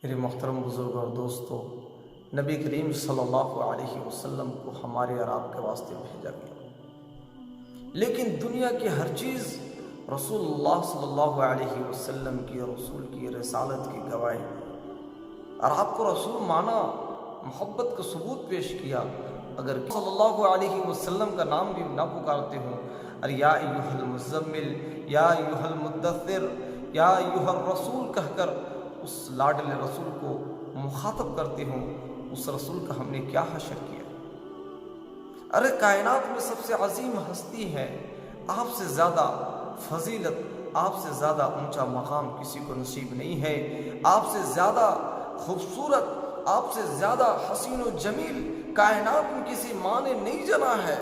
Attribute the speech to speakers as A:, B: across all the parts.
A: میرے محترم بزرگ اور دوستو، نبی کریم صلی اللہ علیہ وسلم کو ہمارے اور آپ کے واسطے بھیجا گیا، لیکن دنیا کی ہر چیز رسول اللہ صلی اللہ علیہ وسلم کی اور رسول کی رسالت کی گواہی، اور آپ کو رسول مانا، محبت کا ثبوت پیش کیا۔ اگر صلی اللہ علیہ وسلم کا نام بھی نہ پکارتے ہوں اور یا ایھا المزمل، یا ایھا المدثر، یا ایھا الرسول کہہ کر اس لاڈلے رسول کو مخاطب کرتے ہوں، اس رسول کا ہم نے کیا حشر کیا؟ ارے کائنات میں سب سے عظیم ہستی ہے، آپ سے زیادہ فضیلت، آپ سے زیادہ اونچا مقام کسی کو نصیب نہیں ہے، آپ سے زیادہ خوبصورت، آپ سے زیادہ حسین و جمیل کائنات میں کسی ماں نے نہیں جنا ہے۔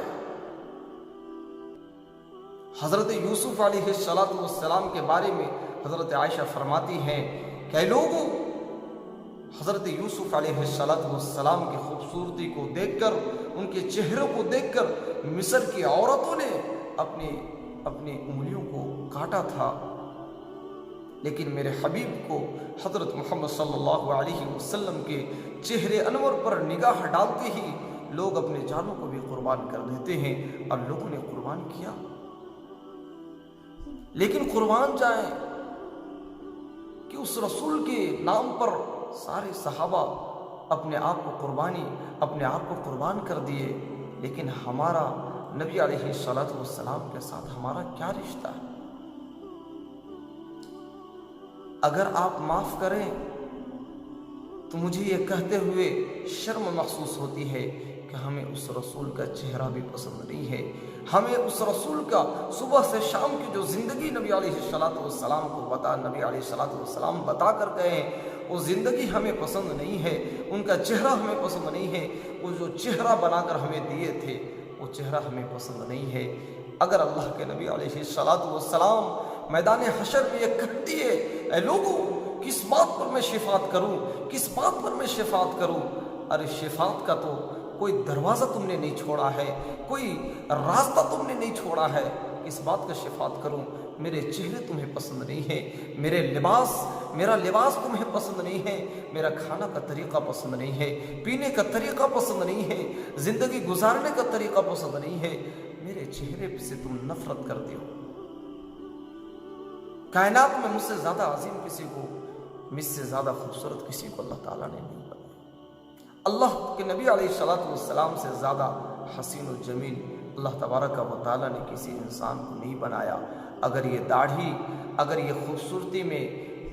A: حضرت یوسف علیہ السلام کے بارے میں حضرت عائشہ فرماتی ہیں کہ اے لوگوں، حضرت یوسف علیہ السلام کی خوبصورتی کو دیکھ کر، ان کے چہروں کو دیکھ کر مصر کی عورتوں نے اپنی انگلیوں کو کاٹا تھا، لیکن میرے حبیب کو حضرت محمد صلی اللہ علیہ وسلم کے چہرے انور پر نگاہ ڈالتے ہی لوگ اپنے جانوں کو بھی قربان کر دیتے ہیں، اور لوگوں نے قربان کیا۔ لیکن قربان جائیں کہ اس رسول کے نام پر سارے صحابہ اپنے آپ کو قربان کر دیے، لیکن ہمارا نبی علیہ السلام کے ساتھ ہمارا کیا رشتہ ہے؟ اگر آپ معاف کریں تو مجھے یہ کہتے ہوئے شرم محسوس ہوتی ہے کہ ہمیں اس رسول کا چہرہ بھی پسند نہیں ہے، ہمیں اس رسول کا صبح سے شام کی جو زندگی نبی علیہ السلام کو نبی علیہ السلام بتا کر گئے، وہ زندگی ہمیں پسند نہیں ہے، ان کا چہرہ ہمیں پسند نہیں ہے، وہ جو چہرہ بنا کر ہمیں دیے تھے وہ چہرہ ہمیں پسند نہیں ہے۔ اگر اللہ کے نبی علیہ السلام میدان حشر میں یہ کہہ دیے، اے لوگوں، کس بات پر میں شفاعت کروں، کس بات پر میں شفاعت کروں؟ ارے شفاعت کا تو کوئی دروازہ تم نے نہیں چھوڑا ہے، کوئی راستہ تم نے نہیں چھوڑا ہے، کس بات کا شفاعت کروں؟ میرے چہرے تمہیں پسند نہیں ہے، میرا لباس تمہیں پسند نہیں ہے، میرا کھانا کا طریقہ پسند نہیں ہے، پینے کا طریقہ پسند نہیں ہے، زندگی گزارنے کا طریقہ پسند نہیں ہے، میرے چہرے سے تم نفرت کرتے ہو۔ کائنات میں مجھ سے زیادہ عظیم کسی کو، مجھ سے زیادہ خوبصورت کسی کو اللہ تعالیٰ نے نہیں بنایا۔ اللہ کے نبی علیہ السلام سے زیادہ حسین و جمیل اللہ تبارک و تعالیٰ نے کسی انسان کو نہیں بنایا۔ اگر یہ داڑھی، اگر یہ خوبصورتی میں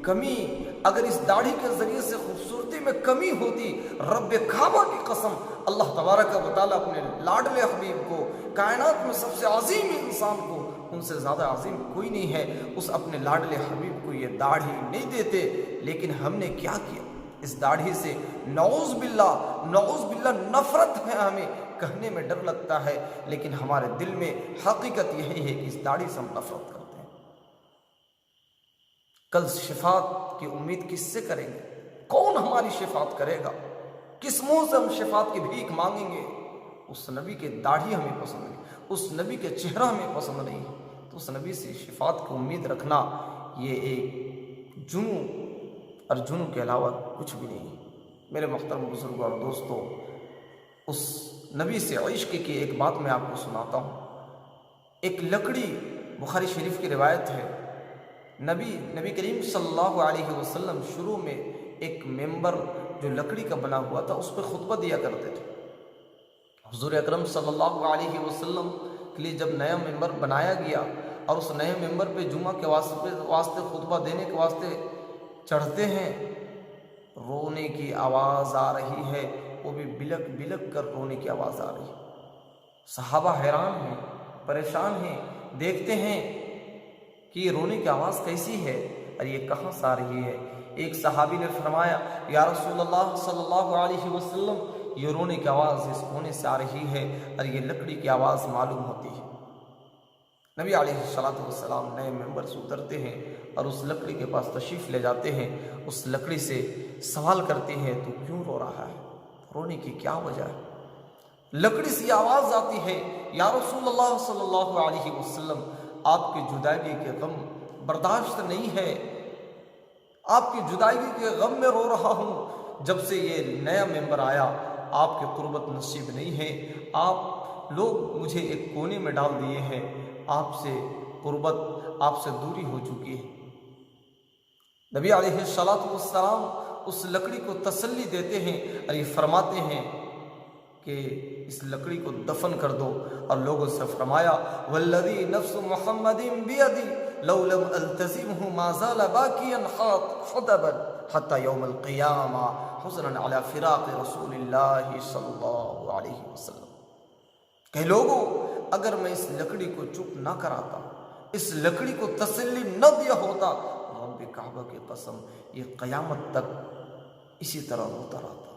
A: کمی، اگر اس داڑھی کے ذریعے سے خوبصورتی میں کمی ہوتی، رب کعبہ کی قسم، اللہ تبارک و تعالیٰ اپنے لاڈلے حبیب کو، کائنات میں سب سے عظیم انسان کو، ان سے زیادہ عظیم کوئی نہیں ہے، اس اپنے لاڈلے حبیب کو یہ داڑھی نہیں دیتے۔ لیکن ہم نے کیا کیا؟ اس داڑھی سے نعوذ باللہ نفرت ہے، ہمیں کہنے میں ڈر لگتا ہے، لیکن ہمارے دل میں حقیقت یہی ہے کہ اس داڑھی سے ہم نفرت کرتے ہیں۔ کل شفاعت کی امید کس سے کریں گے؟ کون ہماری شفاعت کرے گا؟ کس منہ سے ہم شفاعت کی بھیک مانگیں گے؟ اس نبی کے داڑھی ہمیں پسند نہیں، اس نبی کے چہرہ ہمیں پسند نہیں، تو اس نبی سے شفاعت کی امید رکھنا یہ ایک جنون، اور جنون کے علاوہ کچھ بھی نہیں۔ میرے محترم بزرگوں اور دوستوں، اس نبی سے عشق کی ایک بات میں آپ کو سناتا ہوں۔ ایک لکڑی، بخاری شریف کی روایت ہے، نبی کریم صلی اللہ علیہ وسلم شروع میں ایک ممبر جو لکڑی کا بنا ہوا تھا اس پہ خطبہ دیا کرتے تھے۔ حضور اکرم صلی اللہ علیہ وسلم کے لیے جب نیا ممبر بنایا گیا اور اس نئے ممبر پہ جمعہ کے واسطے خطبہ دینے کے واسطے چڑھتے ہیں، رونے کی آواز آ رہی ہے، وہ بھی بلک بلک کر رونے کی آواز آ رہی ہے۔ صحابہ حیران ہیں، پریشان ہیں، دیکھتے ہیں کہ یہ رونے کی آواز کیسی ہے اور یہ کہاں سے آ رہی ہے۔ ایک صحابی نے فرمایا، یا رسول اللہ صلی اللہ علیہ وسلم، یہ رونے کی آواز اس کونے سے آ رہی ہے اور یہ لکڑی کی آواز معلوم ہوتی ہے۔ نبی علیہ السلام نئے ممبر سے اترتے ہیں اور اس لکڑی کے پاس تشریف لے جاتے ہیں، اس لکڑی سے سوال کرتے ہیں، تو کیوں رو رہا ہے؟ رونے کی کیا وجہ ہے؟ لکڑی سے آواز آتی ہے، یا رسول اللہ صلی اللہ علیہ وسلم، آپ کی جدائی کے غم برداشت نہیں ہے، آپ کی جدائی کے غم میں رو رہا ہوں۔ جب سے یہ نیا ممبر آیا آپ کی قربت نصیب نہیں ہے، آپ لوگ مجھے ایک کونے میں ڈال دیے ہیں، آپ سے قربت، آپ سے دوری ہو چکی ہے۔ نبی علیہ السلام اس لکڑی کو تسلی دیتے ہیں اور یہ فرماتے ہیں کہ اس لکڑی کو دفن کر دو، اور لوگوں سے فرمایا والذی نفس محمد بیدی لو لم التزمه ما زال باکیا حطبا حتی یوم القیامہ حزنا علی فراق رسول اللہ صلی اللہ علیہ وسلم۔ کہ لوگوں، اگر میں اس لکڑی کو چپ نہ کراتا، اس لکڑی کو تسلی نہ دیا ہوتا، رب کعبہ کی قسم یہ قیامت تک اسی طرح ہوتا رہتا۔